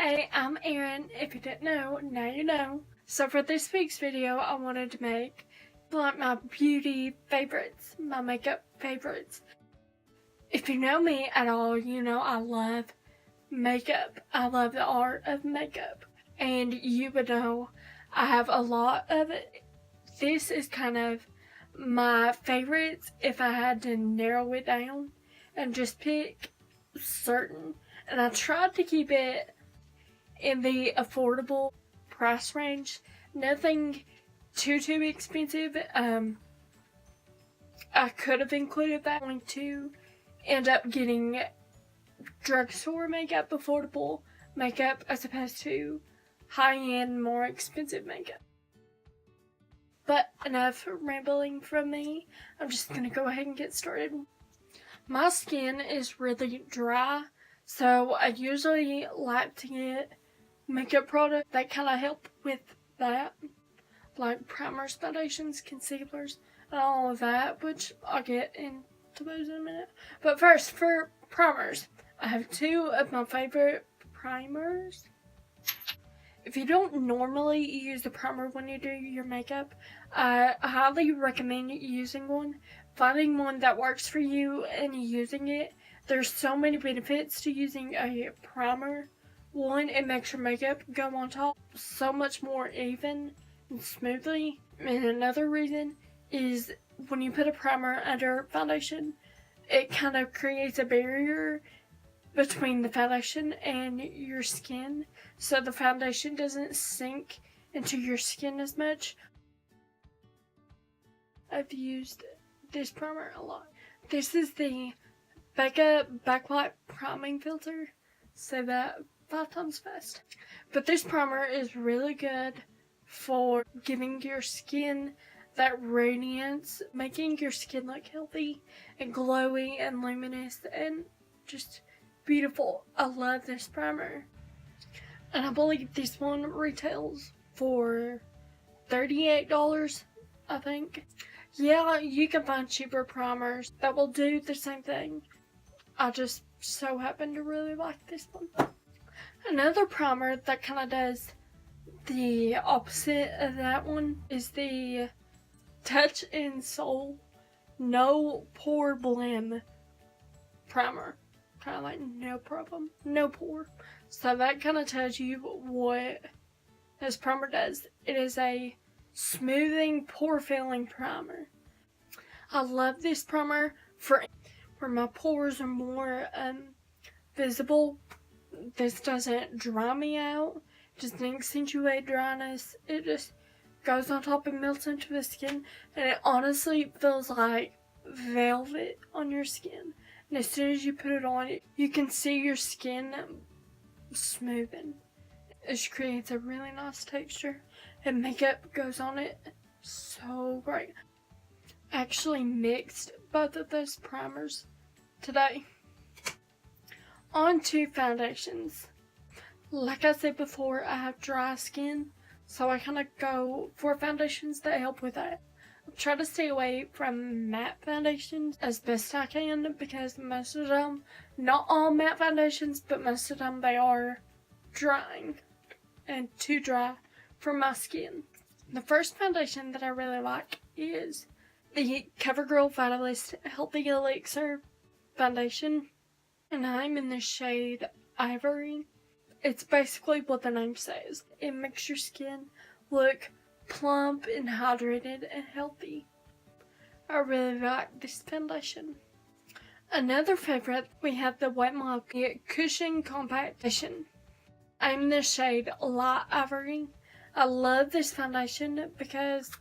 Hey, I'm Erin. If you didn't know, now you know. So for this week's video, I wanted to make like my beauty favorites, my makeup favorites. If you know me at all, you know I love makeup. I love the art of makeup. And you would know I have a lot of it. This is kind of my favorites if I had to narrow it down and just pick certain. And I tried to keep it in the affordable price range. Nothing too expensive. I could have included that one to end up getting drugstore makeup, affordable makeup, as opposed to high-end, more expensive makeup. But enough rambling from me. I'm just gonna go ahead and get started. My skin is really dry, so I usually like to get makeup products that kind of help with that, like primers, foundations, concealers, and all of that, which I'll get into those in a minute. But first, for primers, I have two of my favorite primers. If you don't normally use a primer when you do your makeup, I highly recommend using one. Finding one that works for you and using it. There's so many benefits to using a primer. One, it makes your makeup go on top so much more even and smoothly. And another reason is when you put a primer under foundation, it kind of creates a barrier between the foundation and your skin, so the foundation doesn't sink into your skin as much. I've used this primer a lot. This is the Becca Backlight priming filter. Say that 5 times fast. But this primer is really good for giving your skin that radiance, making your skin look healthy and glowy and luminous and just beautiful. I love this primer. And I believe this one retails for $38, I think. Yeah, you can find cheaper primers that will do the same thing. I just so happen to really like this one. Another primer that kind of does the opposite of that one is the Touch and Soul No Poreblem primer. Kind of like no problem, no pore. So that kind of tells you what this primer does. It is a smoothing, pore filling primer. I love this primer for where my pores are more visible. This doesn't dry me out, it doesn't accentuate dryness. It just goes on top and melts into the skin, and it honestly feels like velvet on your skin. And as soon as you put it on, you can see your skin smoothing. It just creates a really nice texture, and makeup goes on it so great. I actually mixed both of those primers today. On to foundations. Like I said before, I have dry skin, so I kind of go for foundations that help with that. I try to stay away from matte foundations as best I can, because most of them, not all matte foundations, but most of them, they are drying and too dry for my skin. The first foundation that I really like is the CoverGirl Vitalist Healthy Elixir foundation, and I'm in the shade Ivory. It's basically what the name says. It makes your skin look plump and hydrated and healthy. I really like this foundation. Another favorite, we have the Wild MegaCushion Compact Foundation. I'm in the shade Light Ivory. I love this foundation because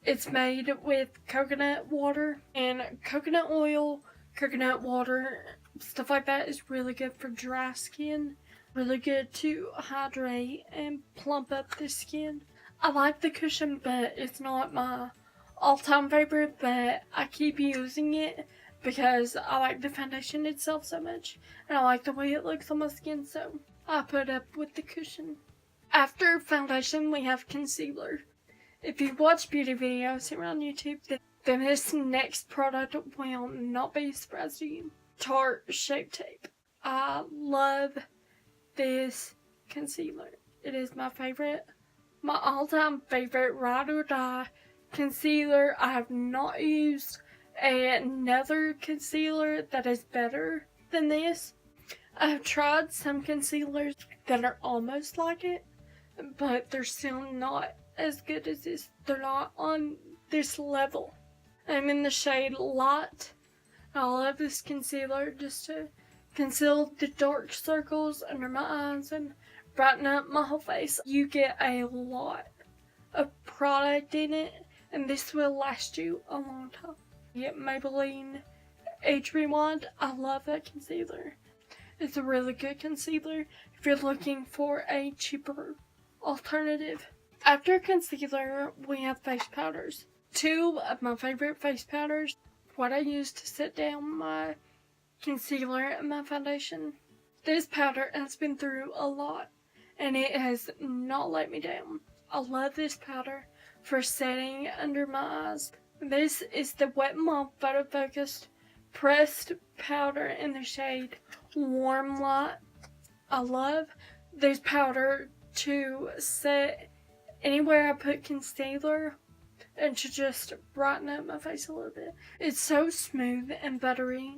it's made with coconut water and coconut oil. Coconut water, stuff like that is really good for dry skin. Really good to hydrate and plump up the skin. I like the cushion, but it's not my all-time favorite, but I keep using it because I like the foundation itself so much, and I like the way it looks on my skin, so I put up with the cushion. After foundation, we have concealer. If you watch beauty videos here on YouTube, then this next product will not be a surprise to you. Tarte Shape Tape. I love this concealer. It is my favorite, my all-time favorite ride or die concealer. I have not used another concealer that is better than this. I have tried some concealers that are almost like it, but they're still not as good as this. They're not on this level. I'm in the shade Light. I love this concealer just to conceal the dark circles under my eyes and brighten up my whole face. You get a lot of product in it, and this will last you a long time. Get Maybelline Age Rewind. I love that concealer. It's a really good concealer if you're looking for a cheaper alternative. After concealer, we have face powders. Two of my favorite face powders. What I use to set down my concealer and my foundation. This powder has been through a lot, and it has not let me down. I love this powder for setting under my eyes. This is the Wet n Wild Photo Focused Pressed Powder in the shade Warm Light. I love this powder to set anywhere I put concealer and to just brighten up my face a little bit. It's so smooth and buttery,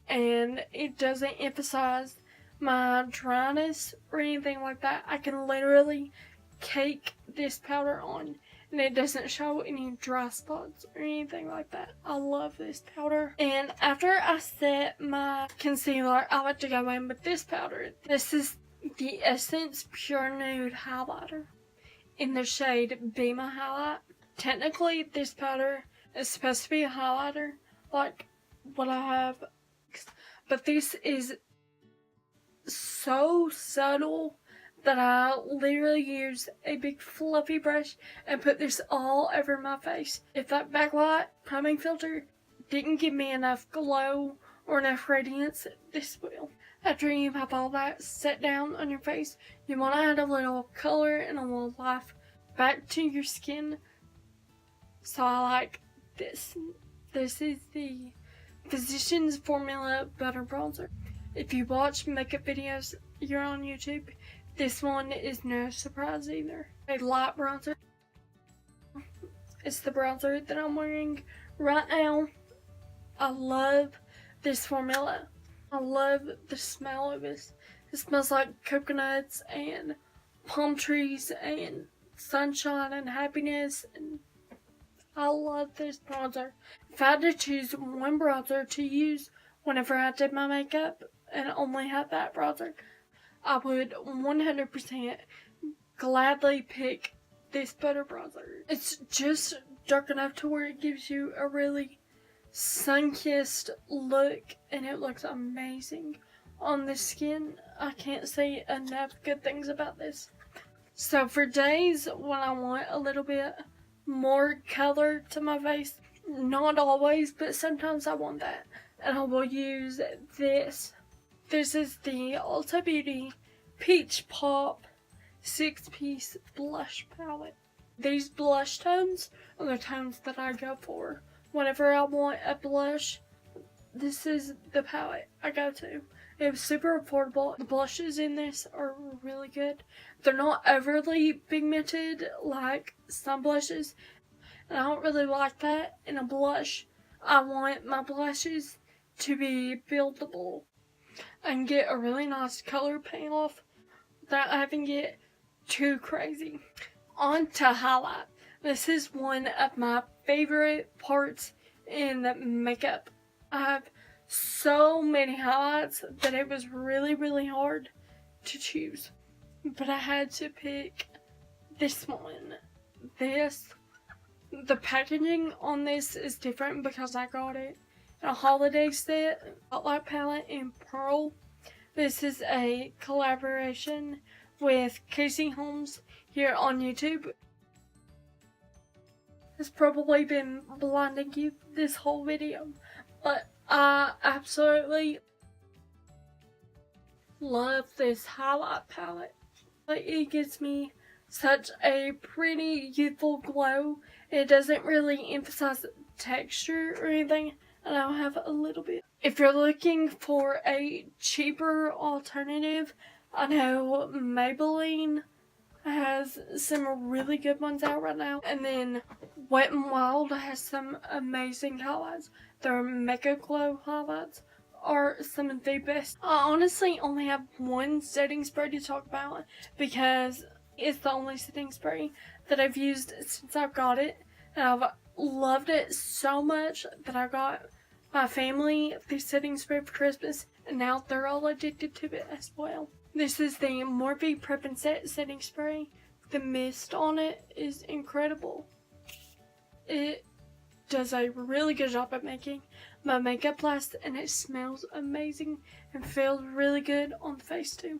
and it doesn't emphasize my dryness or anything like that. I can literally cake this powder on, and it doesn't show any dry spots or anything like that. I love this powder. And after I set my concealer, I like to go in with this powder. This is the Essence Pure Nude Highlighter in the shade Be My Highlight. Technically, this powder is supposed to be a highlighter, like what I have, but this is so subtle that I literally use a big fluffy brush and put this all over my face. If that Backlight priming filter didn't give me enough glow or enough radiance, this will. After you have all that set down on your face, you want to add a little color and a little life back to your skin. So I like this. This is the Physicians Formula Butter Bronzer. If you watch makeup videos here on YouTube, this one is no surprise either. A light bronzer. It's the bronzer that I'm wearing right now. I love this formula. I love the smell of this. It smells like coconuts and palm trees and sunshine and happiness, and I love this bronzer. If I had to choose one bronzer to use whenever I did my makeup and only had that bronzer, I would 100% gladly pick this butter bronzer. It's just dark enough to where it gives you a really sun-kissed look, and it looks amazing on the skin. I can't say enough good things about this. So for days when I want a little bit more color to my face, not always, but sometimes I want that, and I will use this. This is the Ulta Beauty Peach Pop 6-piece blush palette. These blush tones are the tones that I go for whenever I want a blush. This is the palette I go to. It was super affordable. The blushes in this are really good. They're not overly pigmented like some blushes, and I don't really like that in a blush. I want my blushes to be buildable and get a really nice color payoff without having to get too crazy. On to highlight. This is one of my favorite parts in makeup. I have so many highlights that it was really hard to choose, but I had to pick this one. The packaging on this is different because I got it in a holiday set. Spotlight palette in Pearl. This is a collaboration with Casey Holmes here on YouTube. It's probably been blinding you this whole video, but I absolutely love this highlight palette. It gives me such a pretty youthful glow. It doesn't really emphasize texture or anything, and I'll have a little bit. If you're looking for a cheaper alternative, I know Maybelline has some really good ones out right now. And then Wet n Wild has some amazing highlights. Their Mega Glow highlights are some of the best. I honestly only have one setting spray to talk about because it's the only setting spray that I've used since I've got it. And I've loved it so much that I got my family the setting spray for Christmas. And now they're all addicted to it as well. This is the Morphe Prep and Set setting spray. The mist on it is incredible. It does a really good job at making my makeup last, and it smells amazing and feels really good on the face too.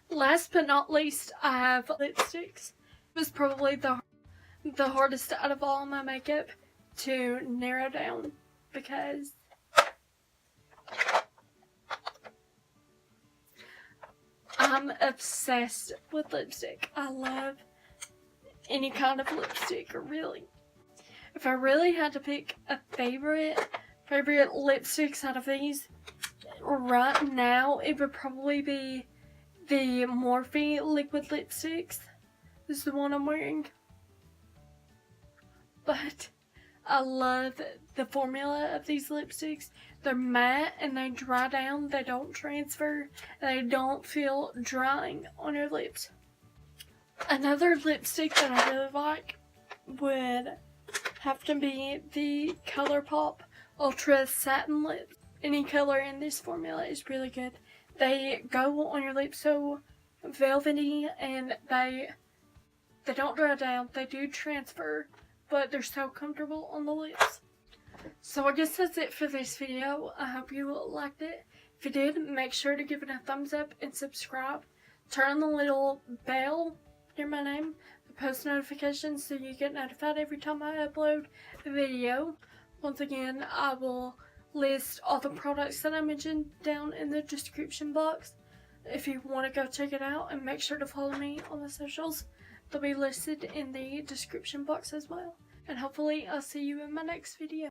Last but not least, I have lipsticks. It was probably the hardest out of all my makeup to narrow down because I'm obsessed with lipstick. I love any kind of lipstick, really. If I really had to pick a favorite lipsticks out of these right now, it would probably be the Morphe liquid lipsticks. This is the one I'm wearing. But I love the formula of these lipsticks. They're matte and they dry down. They don't transfer. They don't feel drying on your lips. Another lipstick that I really like would have to be the Colourpop Ultra Satin Lips. Any color in this formula is really good. They go on your lips so velvety and they don't dry down. They do transfer, but they're so comfortable on the lips. So I guess that's it for this video. I hope you liked it. If you did, make sure to give it a thumbs up and subscribe. Turn on the little bell near my name, the post notifications, so you get notified every time I upload a video. Once again, I will list all the products that I mentioned down in the description box if you want to go check it out, and make sure to follow me on the socials. They'll be listed in the description box as well. And hopefully I'll see you in my next video.